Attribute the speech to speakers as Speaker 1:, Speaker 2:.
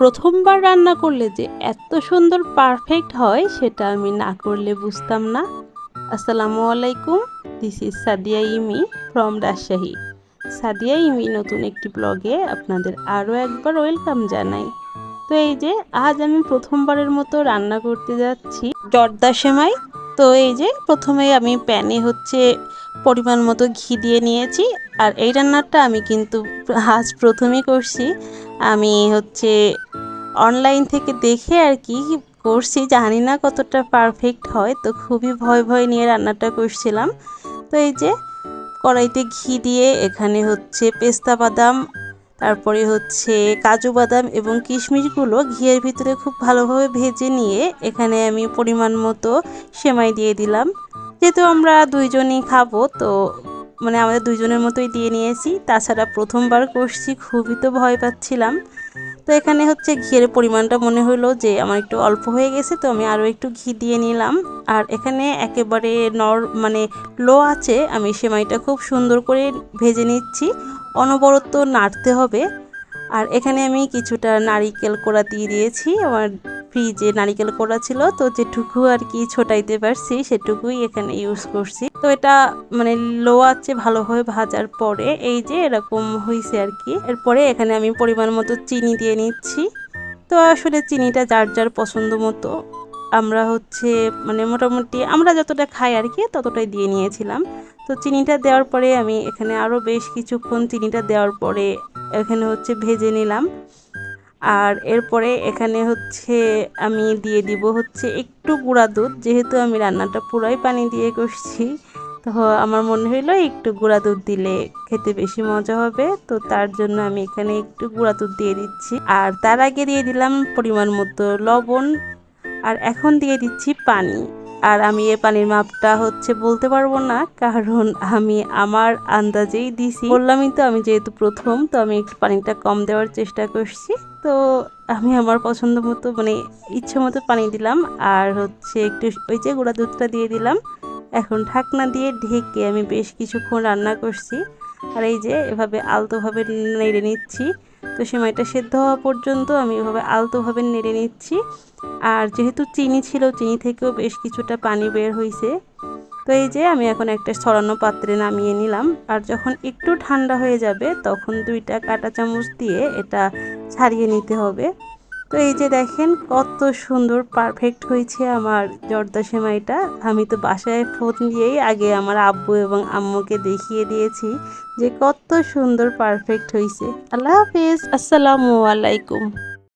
Speaker 1: প্রথমবার রান্না করলে যে এত সুন্দর পারফেক্ট হয় সেটা আমি না করলে বুঝতাম না। আসসালামু আলাইকুম, this is Sadia Imi from Rajshahi. Sadia Imi নতুন একটি ব্লগে আপনাদের আরও একবার ওয়েলকাম জানাই। তো এই যে আজ আমি প্রথমবারের মতো রান্না করতে যাচ্ছি জর্দা সেমাই। তো এই যে প্রথমে আমি প্যানে পরিমাণ মতো ঘি দিয়ে নিয়েছি। আর এই রান্নাটা আমি কিন্তু আজ প্রথমেই করছি। আমি অনলাইন থেকে দেখে আর কি করছি, জানি না কতটা পারফেক্ট হয়, তো খুবই ভয় ভয় নিয়ে রান্নাটা করছিলাম। তো এই যে কড়াইতে ঘি দিয়ে এখানে পেস্তা বাদাম, তারপরে কাজু বাদাম এবং কিশমিশগুলো ঘিয়ের ভিতরে খুব ভালোভাবে ভেজে নিয়ে এখানে আমি পরিমাণ মতো সেমাই দিয়ে দিলাম। যেহেতু আমরা দুইজনই খাবো, তো আমাদের দুইজনের মতোই দিয়ে নিয়েছি। তাছাড়া প্রথমবার করছি, খুবই তো ভয় পাচ্ছিলাম। তো এখানে ঘিয়ের পরিমাণটা মনে হলো যে আমার একটু অল্প হয়ে গেছে, তো আমি আরও একটু ঘি দিয়ে নিলাম। আর এখানে একেবারে লো আছে আমি সেমাইটা খুব সুন্দর করে ভেজে নিচ্ছি, অনবরত নাড়তে হবে। আর এখানে আমি কিছুটা নারিকেল কোড়া দিয়ে দিয়েছি, আমার ফ্রিজে নারিকেল কোড়া ছিল, তো যেটুকু আর কি ছোটাইতে পারছি সেটুকুই এখানে ইউজ করছি। তো এটা লো আছে ভালোভাবে ভাজার পরে এই যে এরকম হয়েছে আর কি। এরপরে এখানে আমি পরিমাণ মতো চিনি দিয়ে নিচ্ছি। তো আসলে চিনিটা যার যার পছন্দ মতো, আমরা মোটামুটি আমরা যতটা খাই আর কি ততটাই দিয়ে নিয়েছিলাম। তো চিনিটা দেওয়ার পরে আমি এখানে আরও বেশ কিছুক্ষণ চিনিটা দেওয়ার পরে এখানে ভেজে নিলাম। আর এরপরে এখানে আমি দিয়ে দিব একটু গুঁড়া দুধ, যেহেতু আমি রান্নাটা পুরাই পানি দিয়ে করছি, তো আমার মনে হইলো একটু গুঁড়া দুধ দিলে খেতে বেশি মজা হবে, তো তার জন্য আমি এখানে একটু গুঁড়া দুধ দিয়ে দিচ্ছি। আর তার আগে দিয়ে দিলাম পরিমাণ মতো লবণ, আর এখন দিয়ে দিচ্ছি পানি। আর আমি এই পানির মাপটা বলতে পারবো না, কারণ আমি আমার আন্দাজেই দিছি। বললামই তো আমি যেহেতু প্রথম, তো আমি একটু পানিটা কম দেওয়ার চেষ্টা করছি। তো আমি আমার পছন্দ মতো ইচ্ছে মতো পানি দিলাম। আর একটু ওই যে গুঁড়া দুধটা দিয়ে দিলাম। এখন ঢাকনা দিয়ে ঢেকে আমি বেশ কিছুক্ষণ রান্না করছি। আর এই যে এভাবে আলতোভাবে নেড়ে নিচ্ছি। তো সেমাইটা সেদ্ধ হওয়া পর্যন্ত আমি এভাবে আলতোভাবে নেড়ে নিচ্ছি। আর যেহেতু চিনি ছিল, চিনি থেকেও বেশ কিছুটা পানি বের হয়েছে। তো এই যে আমি এখন একটা ছড়ানো পাত্রে নামিয়ে নিলাম। আর যখন একটু ঠান্ডা হয়ে যাবে তখন 2টা কাঁটা চামচ দিয়ে এটা ছাড়িয়ে নিতে হবে। তো এই যে দেখেন কত সুন্দর পারফেক্ট হয়েছে আমার জর্দা সেমাইটা। আমি তো বাসায় ফোন দিয়েই আগে আমার আব্বু এবং আম্মুকে দেখিয়ে দিয়েছি যে কত সুন্দর পারফেক্ট হয়েছে। আল্লাহ হাফেজ, আসসালামু আলাইকুম।